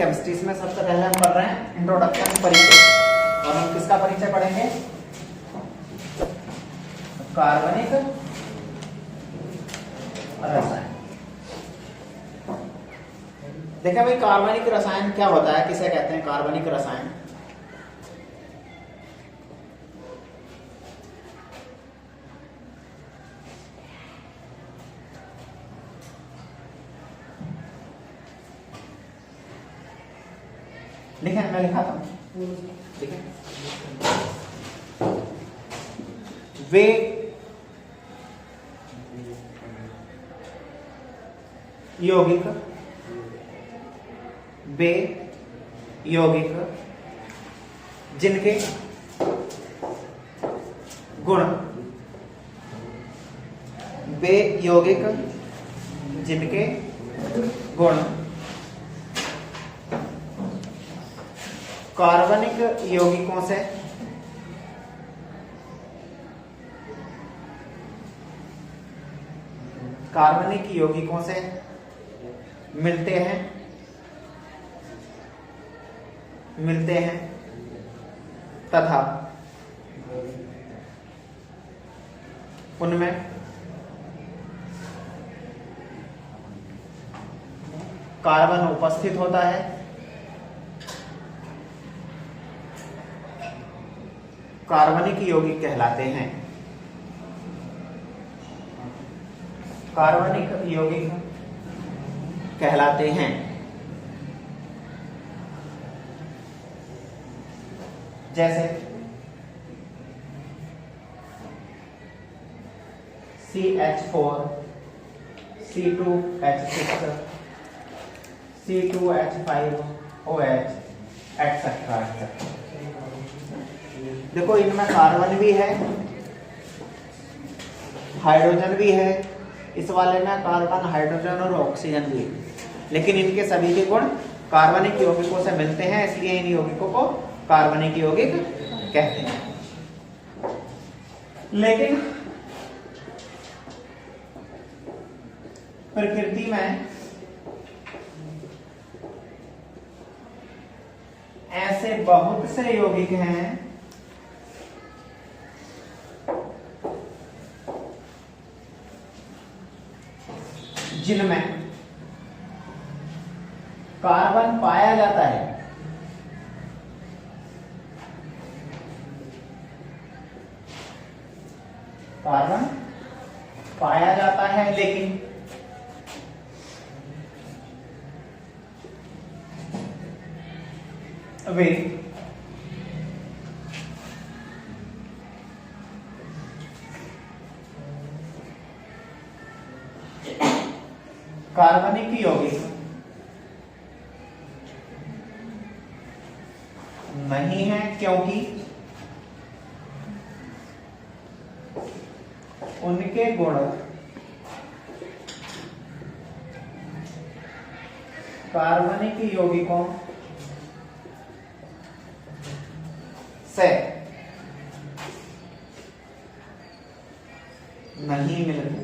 Chemistry. इसमें सबसे पहले हम पढ़ रहे हैं इंट्रोडक्शन, परिचय, और हम किसका परिचय पढ़ेंगे? कार्बनिक रसायन। देखिए भाई, कार्बनिक रसायन क्या होता है, किसे कहते हैं कार्बनिक रसायन? लिखे, मैं लिखा था, ठीक है। वे यौगिक, वे यौगिक जिनके गुण, वे यौगिक जिनके गुण कार्बनिक यौगिकों से मिलते हैं तथा उनमें कार्बन उपस्थित होता है, कार्बनिक यौगिक कहलाते हैं। कार्बनिक यौगिक कहलाते हैं। जैसे CH4, C2H6, C2H5OH एक्सेट्रा। देखो, इनमें कार्बन भी है, हाइड्रोजन भी है, इस वाले में कार्बन, हाइड्रोजन और ऑक्सीजन भी है, लेकिन इनके सभी के गुण कार्बनिक यौगिकों से मिलते हैं, इसलिए इन यौगिकों को कार्बनिक यौगिक कहते हैं। लेकिन प्रकृति में ऐसे बहुत से यौगिक हैं जिनमें कार्बन पाया जाता है, कार्बन पाया जाता है, लेकिन वे कार्बनिक यौगिक नहीं है, क्योंकि उनके गुण कार्बनिक यौगिकों से नहीं मिलते।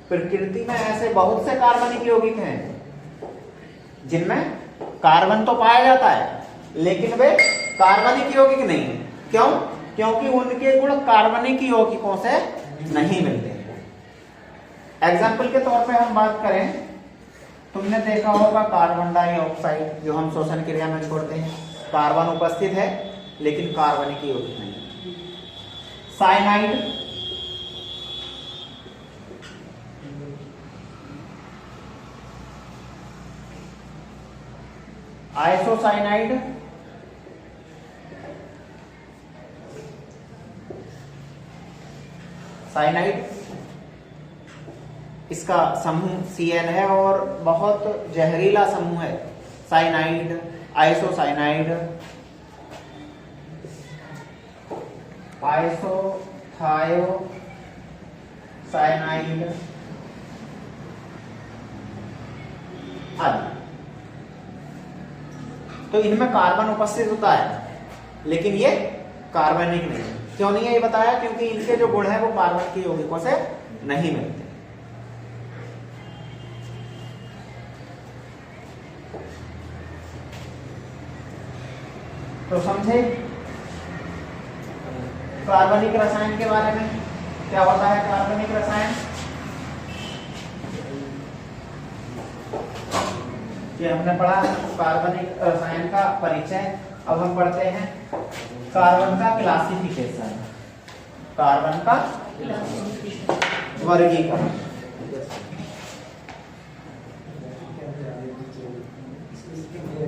प्रकृति में ऐसे बहुत से कार्बनिक यौगिक हैं जिनमें कार्बन तो पाया जाता है, लेकिन वे कार्बनिक यौगिक नहीं है। क्यों? क्योंकि उनके गुण कार्बनिक यौगिकों से नहीं मिलते। एग्जाम्पल के तौर पे हम बात करें, तुमने देखा होगा कार्बन डाइऑक्साइड, जो हम श्वसन क्रिया में छोड़ते हैं, कार्बन उपस्थित है लेकिन कार्बनिक यौगिक नहीं। साइनाइड, आइसोसाइनाइड, साइनाइड, इसका समूह Cn है और बहुत जहरीला समूह है। साइनाइड, आइसोसाइनाइड, आइसोथायोसाइनाइड आदि। तो इनमें कार्बन उपस्थित होता है, लेकिन ये कार्बनिक नहीं है। क्यों नहीं है ये बताया, क्योंकि इनके जो गुण है वो कार्बन के यौगिकों से नहीं मिलते। तो समझे कार्बनिक रसायन के बारे में, क्या होता है कार्बनिक रसायन। ये हमने पढ़ा कार्बनिक रसायन का परिचय। अब हम पढ़ते हैं कार्बन का क्लासिफिकेशन, कार्बन का वर्गीकरण।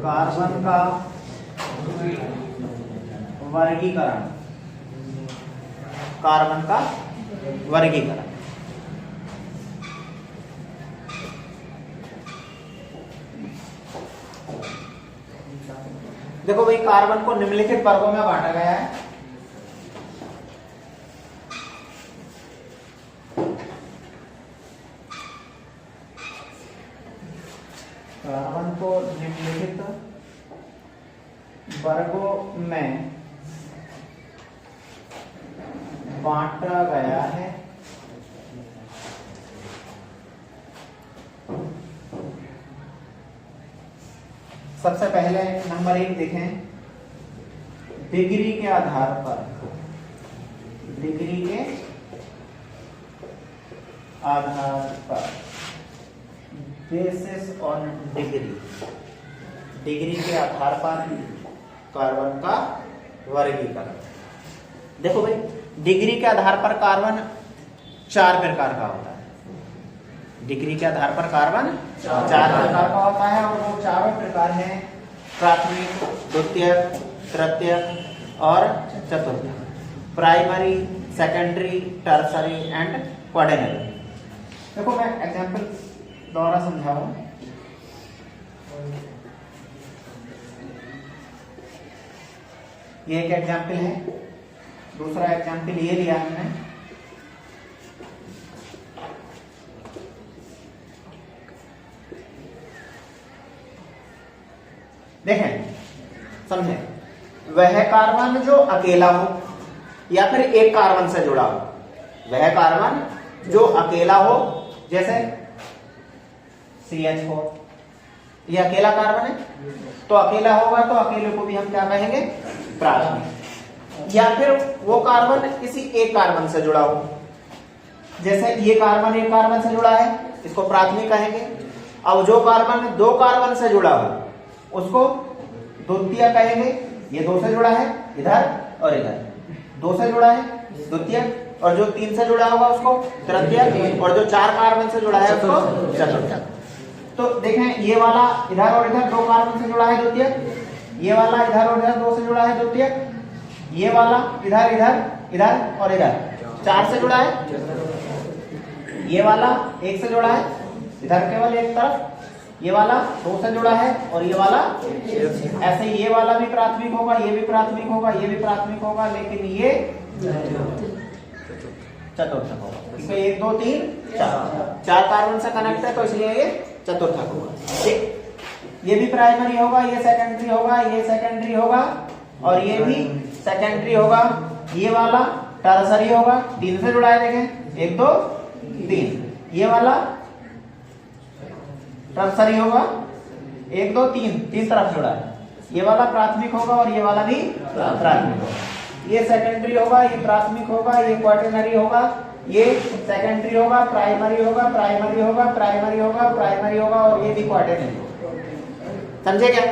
कार्बन का वर्गीकरण, कार्बन का वर्गीकरण। देखो भाई, कार्बन को निम्नलिखित वर्गों में बांटा गया है। कार्बन को निम्नलिखित वर्गों में बांटा गया है। सबसे पहले नंबर 1 देखें, डिग्री के आधार पर, डिग्री के आधार पर, बेसिस ऑन डिग्री, डिग्री के आधार पर कार्बन का वर्गीकरण। देखो भाई, डिग्री के आधार पर कार्बन 4 प्रकार का होता है। डिग्री के आधार पर कार्बन 4 प्रकार का होता है, और वो चारों प्रकार हैं प्राथमिक, द्वितीयक, तृतीयक और चतुर्थक। Primary, secondary, tertiary and quaternary. देखो मैं एग्जांपल द्वारा समझाऊं। ये एक एग्जांपल है, दूसरा एग्जांपल ये लिया हमने। देखें, समझें, वह कार्बन जो अकेला हो या फिर एक कार्बन से जुड़ा हो, वह कार्बन जो अकेला हो, जैसे CH4, ये अकेला कार्बन है, तो अकेला होगा तो अकेले को भी हम क्या कहेंगे, प्राथमिक। या फिर वो कार्बन किसी एक कार्बन से जुड़ा हो, जैसे ये कार्बन एक कार्बन से जुड़ा है, इसको प्राथमिक कहेंगे। अब जो कार्बन 2 कार्बन से जुड़ा हो उसको द्वितीय कहेंगे। ये 2 से जुड़ा है इधर और इधर, 2 से जुड़ा है द्वितीय, और जो 3 से जुड़ा होगा उसको तृतीय, और जो 4 कार्बन से जुड़ा है उसको चतुर्थक। तो देखें, ये वाला इधर और इधर 2 कार्बन से जुड़ा है द्वितीय, ये वाला इधर और इधर 2 से जुड़ा है द्वितीय, ये वाला इधर इधर इधर और इधर 4 से जुड़ा है, ये वाला 1 से जुड़ा है, इधर केवल एक तरफ, ये वाला 2 से जुड़ा है, और ये वाला ऐसे, ये वाला भी प्राथमिक होगा, ये भी प्राथमिक होगा, ये भी प्राथमिक होगा, लेकिन ये चतुर्थक होगा। इसमें 1 2 3 4 कार्बन से कनेक्ट है, तो इसलिए ये चतुर्थक होगा। ठीक, ये भी प्राइमरी होगा, ये सेकेंडरी होगा, ये सेकेंडरी होगा, और ये भी सेकेंडरी होगा। ये वाला टर्सरी होगा, 3 से जुड़ा है, देखें 1 2 3। ये वाला टर्सरी होगा, 1 2 3 तरफ जुड़ा है। ये वाला प्राथमिक होगा और ये वाला भी प्राथमिक होगा। ये सेकेंडरी होगा, ये प्राथमिक होगा, ये क्वार्टेनरी होगा, ये सेकेंडरी होगा, प्राइमरी होगा, प्राइमरी होगा, प्राइमरी होगा, प्राइमरी होगा, और ये भी क्वार्टेनरी होगा। समझे क्या?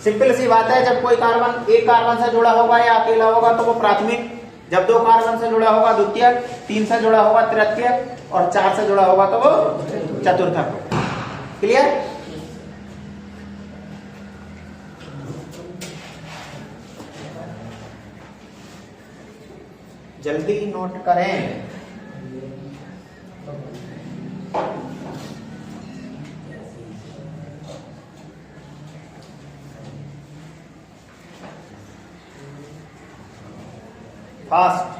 सिंपल सी बात है, जब कोई कार्बन एक कार्बन से जुड़ा होगा या अकेला होगा तो वो प्राथमिक, जब 2 कार्बन से जुड़ा होगा द्वितीयक, 3 से जुड़ा होगा तृतीयक, और 4 से जुड़ा होगा तो वो चतुर्थक होगा। क्लियर? जल्दी नोट करें। फास्ट।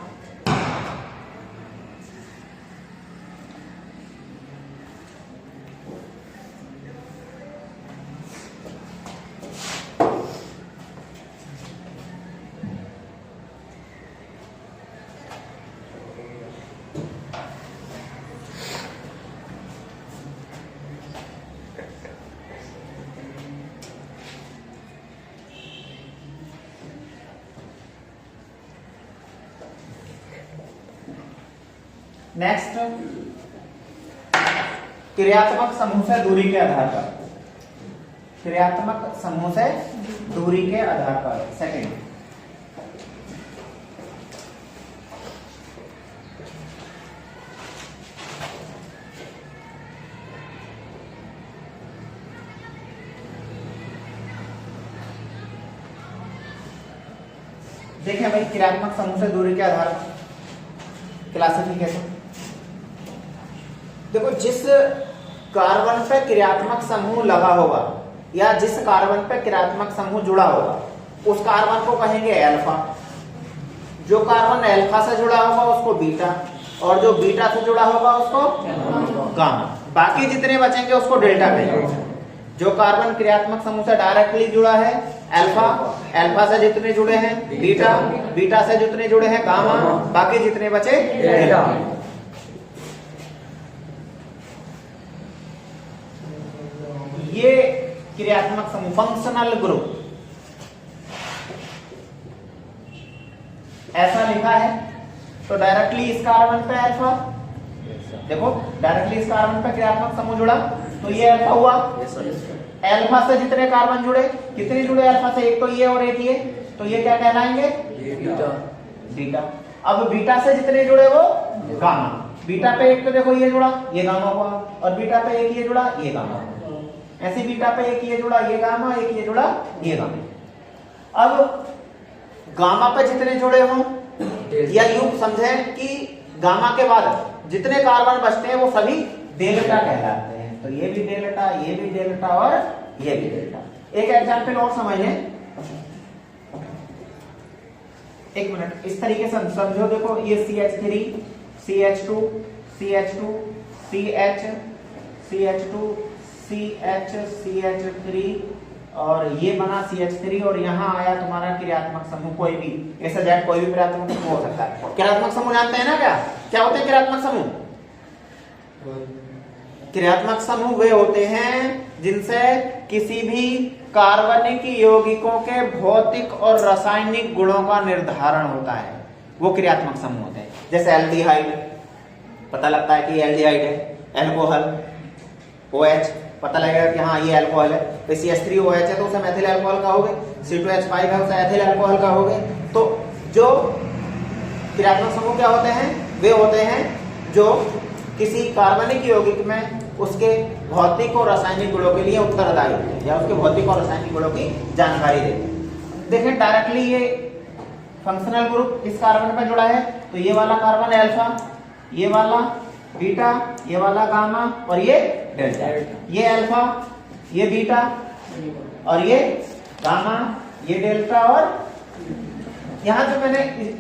नेक्स्ट, क्रियात्मक समूह से दूरी के आधार पर, क्रियात्मक समूह से दूरी के आधार पर। सेकंड, देखें भाई, क्रियात्मक समूह से दूरी के आधार पर क्लासिफिकेशन। देखो, जिस कार्बन पे क्रियात्मक समूह लगा होगा या जिस कार्बन पे क्रियात्मक समूह जुड़ा होगा उस कार्बन को कहेंगे अल्फा। जो कार्बन अल्फा से जुड़ा होगा उसको बीटा, और जो बीटा से जुड़ा होगा उसको गामा। बाकी जितने बचेंगे उसको डेल्टा कहेंगे। जो कार्बन क्रियात्मक समूह से डायरेक्टली जुड़ा है अल्फा, अल्फा से जितने जुड़े हैं बीटा, बीटा से जितने जुड़े हैं गामा, बाकी जितने बचे डेल्टा। ये क्रियात्मक समूह, फंक्शनल ग्रुप, ऐसा लिखा है। तो डायरेक्टली इस कार्बन पे अल्फा, देखो डायरेक्टली इस कार्बन पे क्रियात्मक समूह जुड़ा तो ये अल्फा हुआ। अल्फा से जितने कार्बन जुड़े, कितने जुड़े अल्फा से, एक तो ये और एक ये, तो ये क्या कहलाएंगे, बीटा। अब बीटा से जितने जुड़े वो गामा। बीटा पे एक तो देखो ये जुड़ा, ये गामा हुआ, और बीटा पे एक ये जुड़ा, ये गामा। ऐसे बीटा पे एक ये जुड़ा, ये गामा, एक ये जुड़ा, ये गामा। अब गामा पे जितने जुड़े हों, या यूं समझें कि गामा के बाद जितने कार्बन बचते हैं वो सभी डेल्टा कहलाते हैं। तो ये भी डेल्टा, ये भी डेल्टा और ये भी डेल्टा। एक एग्जांपल और समझ लें, एक मिनट, इस तरीके से समझो। देखो ये CH3, CH2, CH2, CH, CH2, CH, CH3, और ये बना CH3, और यहाँ आया तुम्हारा क्रियात्मक समूह, कोई भी ऐसा जेड, कोई भी क्रियात्मक समूह हो सकता है। क्रियात्मक समूह जानते हैं ना, क्या होते हैं क्रियात्मक समूह? क्रियात्मक समूह वे होते हैं जिनसे किसी भी कार्बनिक यौगिकों के भौतिक और रासायनिक गुणों का निर्धारण होता है, वो क्रियात्मक समूह होते हैं। जैसे एल्डिहाइड, पता लगता है कि एल्डिहाइड है। एल्कोहल, OH, पता लगेगा कि हाँ ये अल्कोहल है। तो CH3OH है तो उसे मेथिल अल्कोहल कहोगे, C2H5 है उसे एथिल अल्कोहल कहोगे। तो जो क्रियात्मक समूह क्या होते हैं, वे होते हैं जो किसी कार्बनिक यौगिक में उसके भौतिक और रासायनिक गुणों के लिए उत्तरदायी होते हैं, या उसके भौतिक और रासायनिक गुणों की जानकारी देते हैं। देखें डायरेक्टली ये फंक्शनल ग्रुप इस कार्बन पर जुड़ा है, तो ये वाला कार्बन है अल्फा, ये वाला बीटा, ये वाला गामा, और ये डेल्टा। ये अल्फा, ये बीटा, और ये गामा, ये डेल्टा। और यहां जो मैंने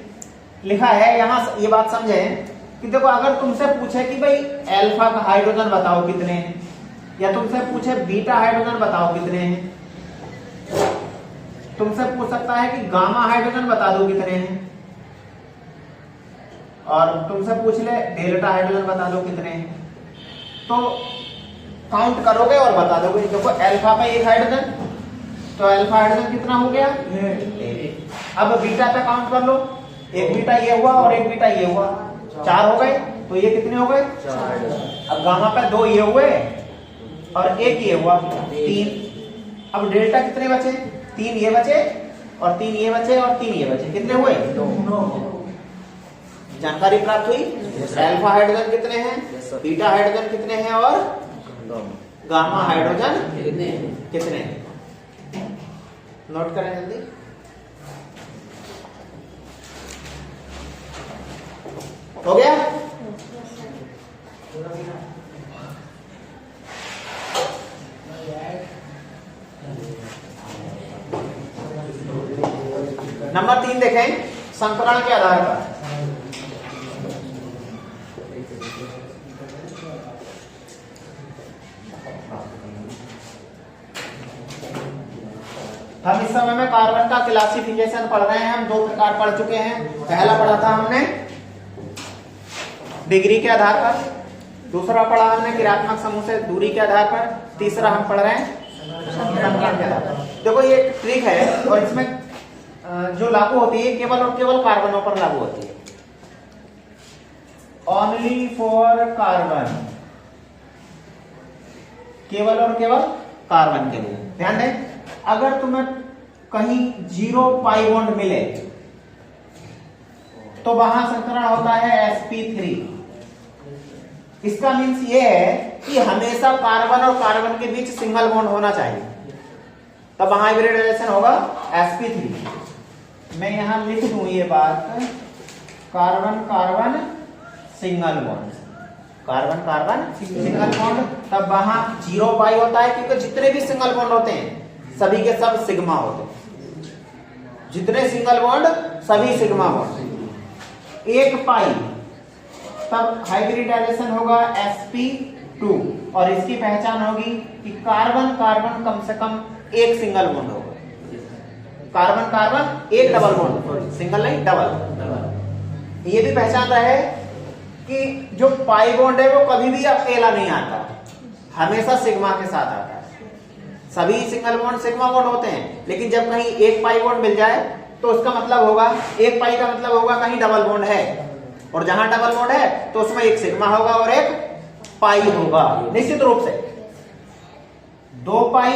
लिखा है, यहां ये बात समझें कि देखो, अगर तुमसे पूछे कि भाई अल्फा का हाइड्रोजन बताओ कितने हैं, या तुमसे पूछे बीटा हाइड्रोजन बताओ कितने हैं, तुमसे पूछ सकता है कि गामा हाइड्रोजन बता दो कितने हैं, और तुमसे पूछ ले डेल्टा हाइड्रोजन बता दो कितने हैं, तो काउंट करोगे और बता दोगे। देखो अल्फा पे एक हाइड्रोजन, तो अल्फा हाइड्रोजन कितना हो गया, एक। अब बीटा पे काउंट कर लो, एक बीटा ये हुआ और एक बीटा ये हुआ, 4 हो गए। तो ये कितने हो गए, 4। अब गामा पे 2 ये हुए और एक ये हुआ, 3। अब डेल्टा कितने बचे, 3 ये बचे और 3 ये बचे और 3 ये बचे, कितने हुए, 2। जानकारी प्राप्त हुई। अल्फा हाइड्रोजन कितने हैं, बीटा हाइड्रोजन कितने हैं, और गामा हाइड्रोजन कितने हैं। नोट करें जल्दी। हो गया। नंबर 3 देखें, संकरण के आधार पर। हम इस समय में कार्बन का क्लासिफिकेशन पढ़ रहे हैं। हम 2 प्रकार पढ़ चुके हैं। पहला पढ़ा था हमने डिग्री के आधार पर, दूसरा पढ़ा हमने क्रियात्मक समूह से दूरी के आधार पर, तीसरा हम पढ़ रहे हैं संकरण के आधार पर। देखो ये एक ट्रिक है, और इसमें जो लागू होती है केवल और केवल कार्बनों पर लागू होती है। ओनली फॉर कार्बन, केवल और केवल कार्बन के लिए। ध्यान दें, अगर तुम्हें कहीं 0 पाई बॉन्ड मिले तो वहां संकरण होता है sp3। इसका मीन्स ये है कि हमेशा कार्बन और कार्बन के बीच सिंगल बॉन्ड होना चाहिए, तब वहां हाइब्रिडाइजेशन होगा sp3। मैं यहां लिख दूं ये बात, carbon carbon single bond, carbon carbon single bond, तब वहां 0 पाई होता है, क्योंकि जितने भी सिंगल बॉन्ड होते हैं सभी के सब सिग्मा होते हैं। जितने सिंगल बॉन्ड सभी सिग्मा बॉन्ड। 1 पाई तब हाइब्रिडाइजेशन होगा sp2, और इसकी पहचान होगी कि कार्बन कार्बन कम से कम एक सिंगल बॉन्ड होगा, कार्बन कार्बन एक डबल बॉन्ड, सिंगल नहीं डबल। ये भी पहचान रहे कि जो पाई बॉन्ड है वो कभी भी अकेला नहीं आता, हमेशा सिग्मा के साथ आता है। सभी सिंगल बॉन्ड सिग्मा बॉन्ड होते हैं, लेकिन जब कहीं 1 पाई बॉन्ड मिल जाए तो उसका मतलब होगा, 1 पाई का मतलब होगा कहीं डबल बॉन्ड है, और जहां डबल बॉन्ड है तो उसमें एक सिग्मा होगा और एक पाई होगा निश्चित रूप से। 2 पाई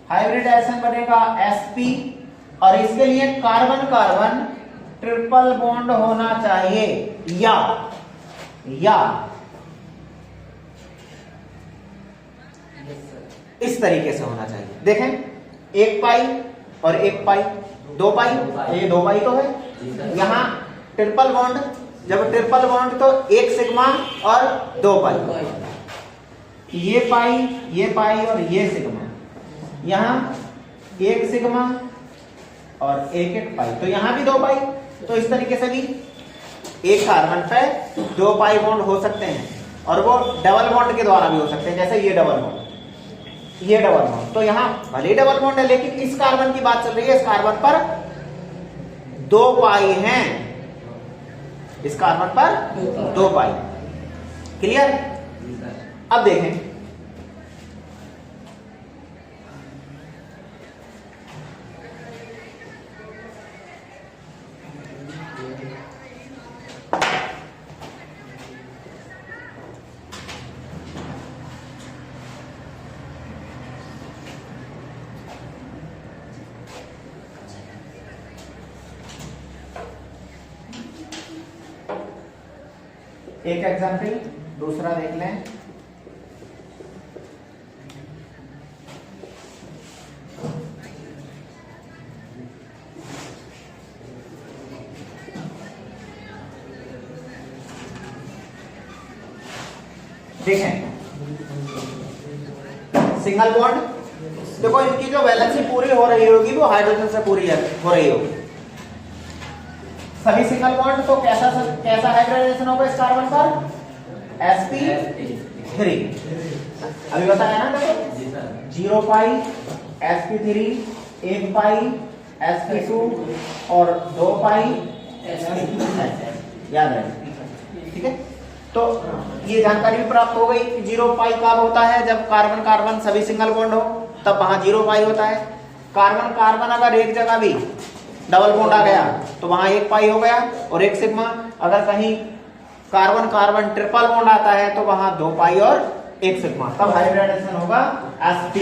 हाइब्रिडाइजेशन बनेगा sp, और इसके लिए कार्बन कार्बन ट्रिपल बॉन्ड होना चाहिए, या इस तरीके से होना चाहिए। देखें, 1 पाई और 1 पाई, 2 पाई, ये 2 पाई तो है। यहां ट्रिपल बॉन्ड, जब ट्रिपल बॉन्ड तो एक सिग्मा और 2 पाई, ये पाई और ये सिग्मा, यहां 1 सिग्मा और 1 पाई, तो यहां भी 2 पाई। तो इस तरीके से भी एक कार्बन पे 2 पाई बॉन्ड हो सकते हैं, और वो डबल बॉन्ड के द्वारा भी हो सकते हैं, जैसे ये डबल बॉन्ड, ये डबल बॉन्ड। तो यहां भले ही डबल बॉन्ड है, लेकिन इस कार्बन की बात चल रही है, इस कार्बन पर 2 पाई हैं, इस कार्बन पर 2 पाई। क्लियर? अब देखें, एक एग्जाम्पल दूसरा देख लें। देखें, सिंगल बॉन्ड, देखो इनकी जो वैलेंसी पूरी हो रही होगी वो हाइड्रोजन से पूरी हो रही होगी। सभी सिंगल बॉन्ड, तो कैसा हाइब्रिडाइजेशन होगा इस कार्बन पर? sp3। अभी बताया ना, देखो 0 पाई sp3, 1 पाई sp2 और 2 पाई sp3, याद रहे। ठीक है, तो ये जानकारी भी प्राप्त हो गई कि 0 पाई कब होता है, जब कार्बन कार्बन सभी सिंगल बॉन्ड हो, तब वहां 0 पाई होता है। कार्बन कार्बन अगर एक जगह भी डबल बॉन्ड आ गया तो वहां 1 पाई हो गया और 1 सिग्मा। अगर कहीं कार्बन कार्बन ट्रिपल बॉन्ड आता है तो वहां 2 पाई और 1 सिग्मा, तब हाइब्रिडाइजेशन होगा sp।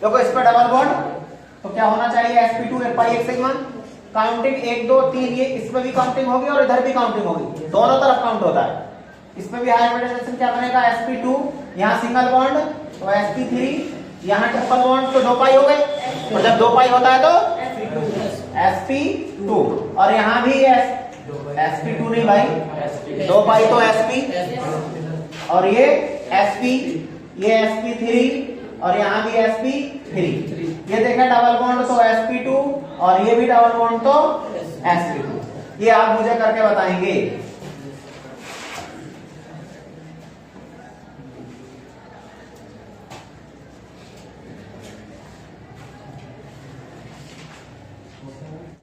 देखो इस पर डबल बॉन्ड, तो क्या होना चाहिए? sp2, 1 पाई 1 सिग्मा। काउंटिंग 1 2 3, ये इसमें भी काउंटिंग होगी और इधर भी काउंटिंग होगी, दोनों तरफ काउंट होता है। इसमें भी हाइब्रिडाइजेशन क्या बनेगा? sp2, यहाँ सिंगल बॉन्ड तो sp3, यहाँ ट्रिपल बॉन्ड तो 2 पाई हो गए, और जब 2 पाई होता है तो sp2, और यहाँ भी sp2 नहीं भाई, 2 पाई तो sp, और ये sp, ये sp3 और यहाँ भी sp3। ये देखा डबल बॉन्ड तो sp2 और ये भी डबल बॉन्ड तो sp2। ये आप मुझे करके बताएंगे।